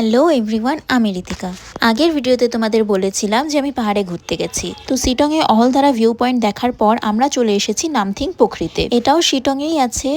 Hello everyone, আমি ঋতিকা। আগের ভিডিওতে তোমাদের বলেছিলাম যে আমি পাহাড়ে ঘুরতে গেছি। তো শিটংয়ে অহলধারা ভিউ পয়েন্ট দেখার পর আমরা চলে এসেছি নামথিং পোখরিতে। এটাও শিটংয়েই আছে।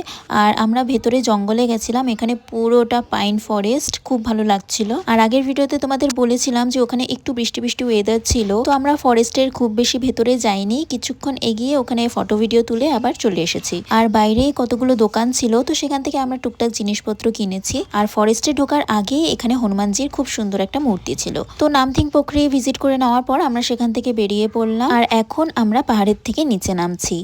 আর আমরা ভেতরে জঙ্গলে গেছিলাম, এখানে পুরোটা পাইন ফরেস্ট, খুব ভালো লাগছিল। আর আগের ভিডিওতে তোমাদের বলেছিলাম যে ওখানে একটু বৃষ্টি বৃষ্টি ওয়েদার ছিল। তো আমরা ফরেস্টের খুব বেশি ভেতরে যাইনি, কিছুক্ষণ এগিয়ে ওখানে ফটো ভিডিও তুলে আবার চলে এসেছি। আর বাইরেই কতগুলো দোকান ছিল, তো সেখান থেকে আমরা টুকটাক জিনিসপত্র কিনেছি। আর ফরেস্টে ঢোকার আগে এখানে হনুমানজির খুব সুন্দর একটা মূর্তি ছিল। তো নামথিং পোখরি ভিজিট করে নেওয়ার পর আমরা সেখান থেকে বেরিয়ে পড়লাম। আর এখন আমরা পাহাড়ের থেকে নিচে নামছি।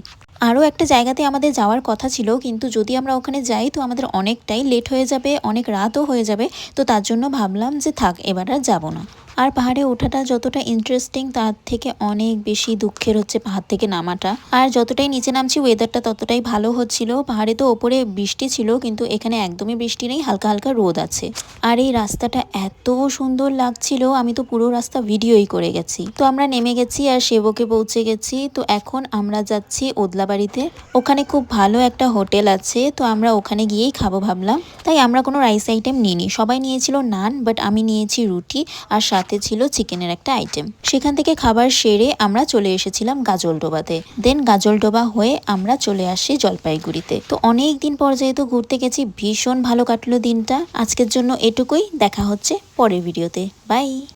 আরও একটা জায়গাতে আমাদের যাওয়ার কথা ছিল, কিন্তু যদি আমরা ওখানে যাই তো আমাদের অনেকটাই লেট হয়ে যাবে, অনেক রাতও হয়ে যাবে। তো তার জন্য ভাবলাম যে থাক, এবার আর যাবো না। আর পাহাড়ে ওঠাটা যতটা ইন্টারেস্টিং তার থেকে অনেক বেশি দুঃখের হচ্ছে পাহাড় থেকে নামাটা। আর যতটাই নিচে নামছি ওয়েদারটা ততটাই ভালো হচ্ছিল। পাহাড়ে তো ওপরে বৃষ্টি ছিল, কিন্তু এখানে একদমই বৃষ্টি নেই, হালকা হালকা রোদ আছে। আর এই রাস্তাটা এত সুন্দর লাগছিল, আমি তো পুরো রাস্তা ভিডিওই করে গেছি। তো আমরা নেমে গেছি আর সেবকে পৌঁছে গেছি। তো এখন আমরা যাচ্ছি ওদলাবাড়িতে। ওখানে খুব ভালো একটা হোটেল আছে, তো আমরা ওখানে গিয়েই খাবো ভাবলাম। তাই আমরা কোনো রাইস আইটেম নিইনি, সবাই নিয়েছিল নান, বাট আমি নিয়েছি রুটি আর সাথে ছিল চিকেনের একটা আইটেম। সেখান থেকে খাবার সেরে আমরা চলে এসেছিলাম গাজলডোবাতে। দেন গাজলডোবা হয়ে আমরা চলে আসি জলপাইগুড়িতে। তো অনেক দিন পর যেহেতু ঘুরতে গেছি, ভীষণ ভালো কাটলো দিনটা। আজকের জন্য এটুকুই, দেখা হচ্ছে পরের ভিডিওতে। বাই।